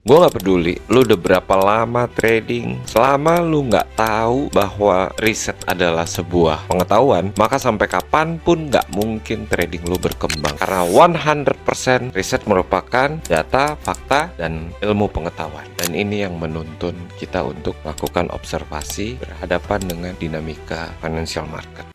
Gue nggak peduli lu udah berapa lama trading. Selama lu nggak tahu bahwa riset adalah sebuah pengetahuan, maka sampai kapanpun nggak mungkin trading lu berkembang. Karena 100% riset merupakan data, fakta, dan ilmu pengetahuan. Dan ini yang menuntun kita untuk melakukan observasi berhadapan dengan dinamika financial market.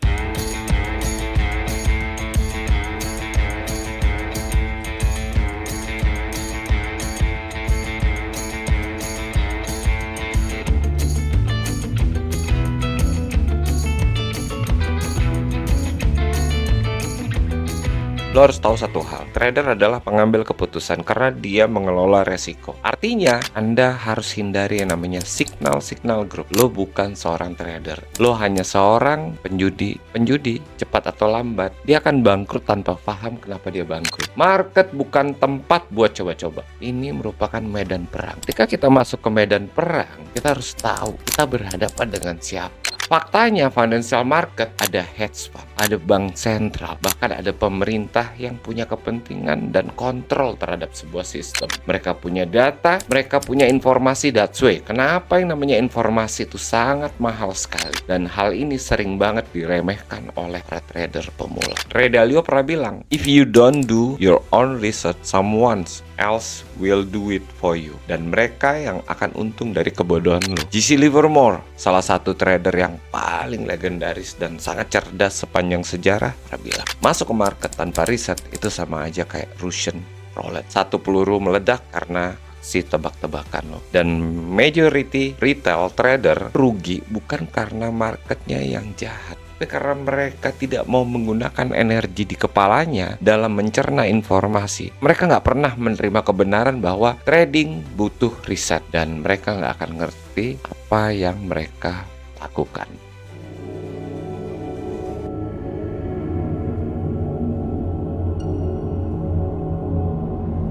Lo harus tahu satu hal, trader adalah pengambil keputusan karena dia mengelola resiko. Artinya, Anda harus hindari yang namanya signal-signal grup. Lo bukan seorang trader. Lo hanya seorang penjudi. Penjudi, cepat atau lambat, dia akan bangkrut tanpa paham kenapa dia bangkrut. Market bukan tempat buat coba-coba. Ini merupakan medan perang. Ketika kita masuk ke medan perang, kita harus tahu kita berhadapan dengan siapa. Faktanya financial market ada hedge fund, ada bank sentral, bahkan ada pemerintah yang punya kepentingan dan kontrol terhadap sebuah sistem. Mereka punya data, mereka punya informasi, that's why. Kenapa yang namanya informasi itu sangat mahal sekali. Dan hal ini sering banget diremehkan oleh para trader pemula. Ray Dalio pernah bilang, if you don't do your own research, someone else will do it for you. Dan mereka yang akan untung dari kebodohan lo. Jesse Livermore, salah satu trader yang paling legendaris dan sangat cerdas sepanjang sejarah, pernah bilang, masuk ke market tanpa riset itu sama aja kayak Russian roulette. Satu peluru meledak karena si tebak-tebakan lo. Dan majority retail trader rugi bukan karena marketnya yang jahat, tapi karena mereka tidak mau menggunakan energi di kepalanya dalam mencerna informasi. Mereka nggak pernah menerima kebenaran bahwa trading butuh riset, dan mereka nggak akan ngerti apa yang mereka lakukan.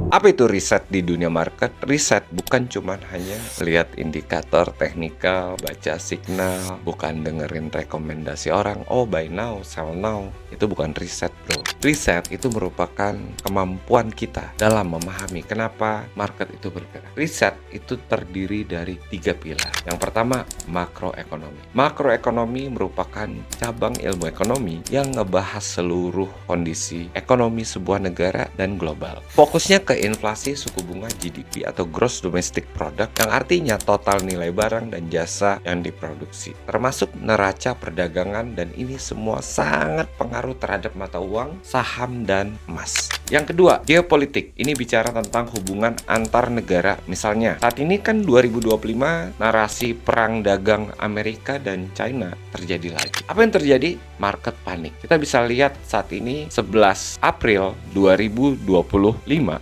Apa itu riset di dunia market? Riset bukan cuma hanya lihat indikator teknikal, baca signal, bukan dengerin rekomendasi orang, oh buy now, sell now. Itu bukan riset, bro. Riset itu merupakan kemampuan kita dalam memahami kenapa market itu bergerak. Riset itu terdiri dari 3 pilar. Yang pertama, makroekonomi. Makroekonomi merupakan cabang ilmu ekonomi yang ngebahas seluruh kondisi ekonomi sebuah negara dan global. Fokusnya ke inflasi, suku bunga, GDP atau Gross Domestic Product, yang artinya total nilai barang dan jasa yang diproduksi, termasuk neraca perdagangan, dan ini semua sangat pengaruh terhadap mata uang, saham, dan emas. Yang kedua, geopolitik. Ini bicara tentang hubungan antar negara. Misalnya, saat ini kan 2025 narasi perang dagang Amerika dan China terjadi lagi. Apa yang terjadi? Market panik. Kita bisa lihat saat ini 11 April 2025,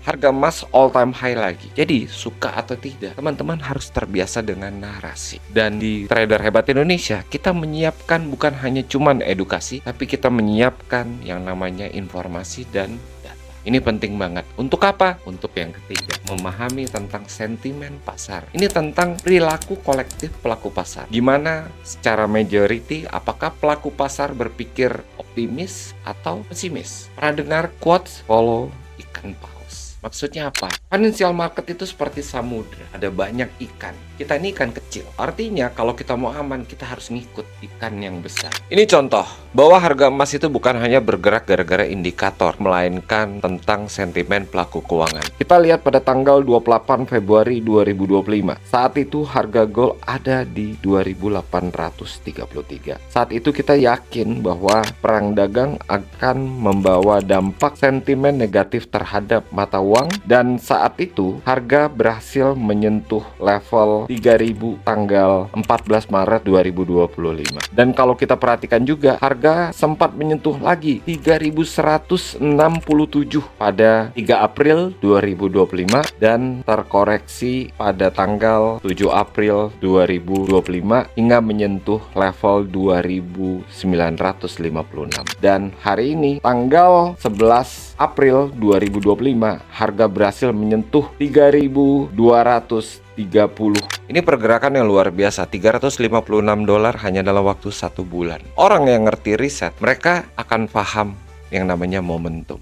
harga emas all time high lagi. Jadi, suka atau tidak, teman-teman harus terbiasa dengan narasi. Dan di Trader Hebat Indonesia, kita menyiapkan bukan hanya cuman edukasi, tapi kita menyiapkan yang namanya informasi dan data. Ini penting banget. Untuk apa? Untuk yang ketiga, memahami tentang sentimen pasar. Ini tentang perilaku kolektif pelaku pasar. Gimana secara majority, apakah pelaku pasar berpikir optimis atau pesimis? Pernah dengar quotes follow ikan paus? Maksudnya apa? Financial market itu seperti samudra, ada banyak ikan. Kita ini ikan kecil. Artinya kalau kita mau aman, kita harus ngikut ikan yang besar. Ini contoh bahwa harga emas itu bukan hanya bergerak gara-gara indikator, melainkan tentang sentimen pelaku keuangan. Kita lihat pada tanggal 28 Februari 2025. Saat itu harga gold ada di 2.833. Saat itu kita yakin bahwa perang dagang akan membawa dampak sentimen negatif terhadap mata uang, dan saat itu harga berhasil menyentuh level 3.000 tanggal 14 Maret 2025. Dan kalau kita perhatikan juga, harga sempat menyentuh lagi 3.167 pada 3 April 2025 dan terkoreksi pada tanggal 7 April 2025 hingga menyentuh level 2.956. Dan hari ini tanggal 11 April 2025, harga berhasil menyentuh 3.230. Ini pergerakan yang luar biasa, $356 hanya dalam waktu 1 bulan. Orang yang ngerti riset, mereka akan paham yang namanya momentum.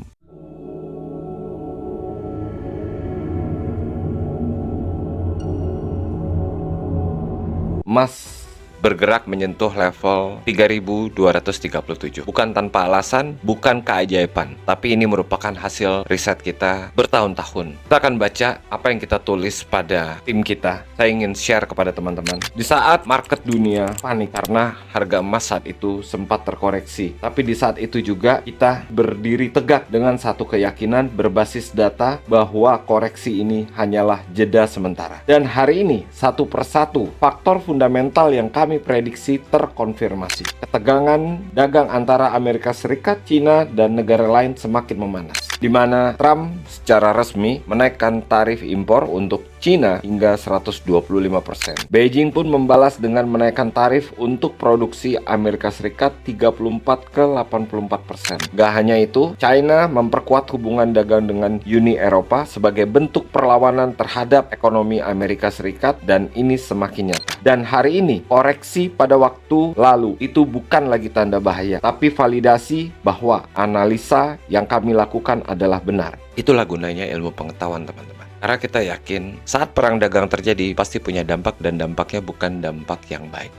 emas bergerak menyentuh level 3.237. Bukan tanpa alasan, bukan keajaiban, tapi ini merupakan hasil riset kita bertahun-tahun. Kita akan baca apa yang kita tulis pada tim kita. Saya ingin share kepada teman-teman. Di saat market dunia panik karena harga emas saat itu sempat terkoreksi, tapi di saat itu juga kita berdiri tegak dengan satu keyakinan berbasis data bahwa koreksi ini hanyalah jeda sementara. Dan hari ini, satu persatu, faktor fundamental yang kami prediksi terkonfirmasi. Ketegangan dagang antara Amerika Serikat, China, dan negara lain semakin memanas, di mana Trump secara resmi menaikkan tarif impor untuk China hingga 125%. Beijing pun membalas dengan menaikkan tarif untuk produksi Amerika Serikat 34 ke 84%. Gak hanya itu, China memperkuat hubungan dagang dengan Uni Eropa sebagai bentuk perlawanan terhadap ekonomi Amerika Serikat, dan ini semakin nyata. Dan hari ini, koreksi pada waktu lalu itu bukan lagi tanda bahaya, tapi validasi bahwa analisa yang kami lakukan adalah benar. Itulah gunanya ilmu pengetahuan, teman-teman. Karena kita yakin saat perang dagang terjadi pasti punya dampak, dan dampaknya bukan dampak yang baik.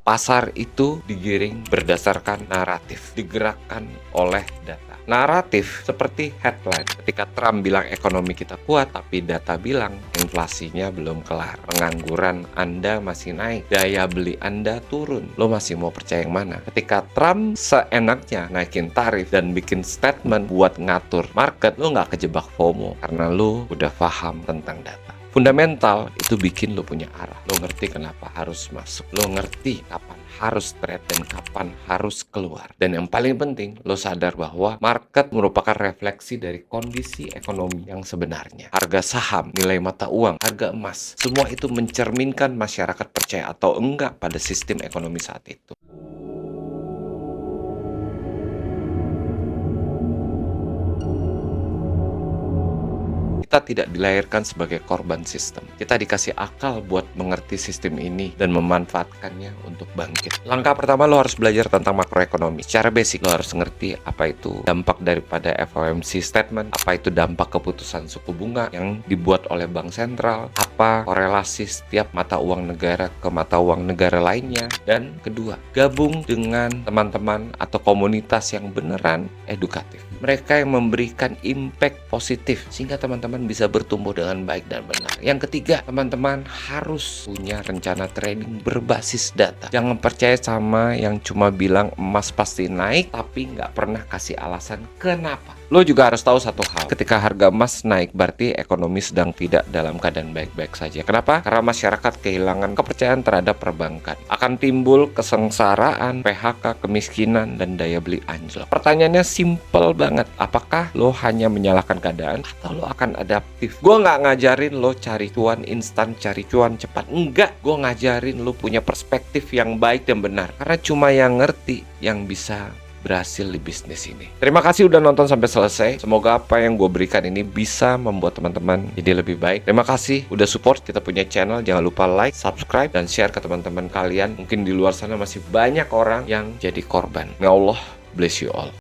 Pasar itu digiring berdasarkan naratif, digerakkan oleh data. Naratif seperti headline. Ketika Trump bilang ekonomi kita kuat, tapi data bilang inflasinya belum kelar, pengangguran Anda masih naik, daya beli Anda turun. Lo masih mau percaya yang mana? Ketika Trump seenaknya naikin tarif dan bikin statement buat ngatur market, lo nggak kejebak FOMO karena lo udah paham tentang data. Fundamental itu bikin lo punya arah. Lo ngerti kenapa harus masuk. Lo ngerti kapan harus trade dan kapan harus keluar. Dan yang paling penting, lo sadar bahwa market merupakan refleksi dari kondisi ekonomi yang sebenarnya. Harga saham, nilai mata uang, harga emas, semua itu mencerminkan masyarakat percaya atau enggak pada sistem ekonomi saat itu. Kita tidak dilahirkan sebagai korban sistem. Kita dikasih akal buat mengerti sistem ini dan memanfaatkannya untuk bangkit. Langkah pertama, lo harus belajar tentang makroekonomi. Secara basic, lo harus ngerti apa itu dampak daripada FOMC statement, apa itu dampak keputusan suku bunga yang dibuat oleh bank sentral, apa korelasi setiap mata uang negara ke mata uang negara lainnya. Dan kedua, gabung dengan teman-teman atau komunitas yang beneran edukatif. Mereka yang memberikan impact positif sehingga teman-teman bisa bertumbuh dengan baik dan benar. Yang ketiga, teman-teman harus punya rencana trading berbasis data. Jangan percaya sama yang cuma bilang emas pasti naik tapi nggak pernah kasih alasan kenapa. Lo juga harus tahu satu hal, ketika harga emas naik berarti ekonomi sedang tidak dalam keadaan baik-baik saja. Kenapa? Karena masyarakat kehilangan kepercayaan terhadap perbankan. Akan timbul kesengsaraan, PHK, kemiskinan, dan daya beli anjlok. Pertanyaannya simple banget, apakah lo hanya menyalahkan keadaan atau lo akan adaptif? Gue nggak ngajarin lo cari cuan instan, cari cuan cepat. Enggak, gue ngajarin lo punya perspektif yang baik dan benar. Karena cuma yang ngerti yang bisa berhasil di bisnis ini. Terima kasih udah nonton sampai selesai. Semoga apa yang gue berikan ini bisa membuat teman-teman jadi lebih baik. Terima kasih udah support kita punya channel. Jangan lupa like, subscribe, dan share ke teman-teman kalian. Mungkin di luar sana masih banyak orang yang jadi korban. Ya Allah, bless you all.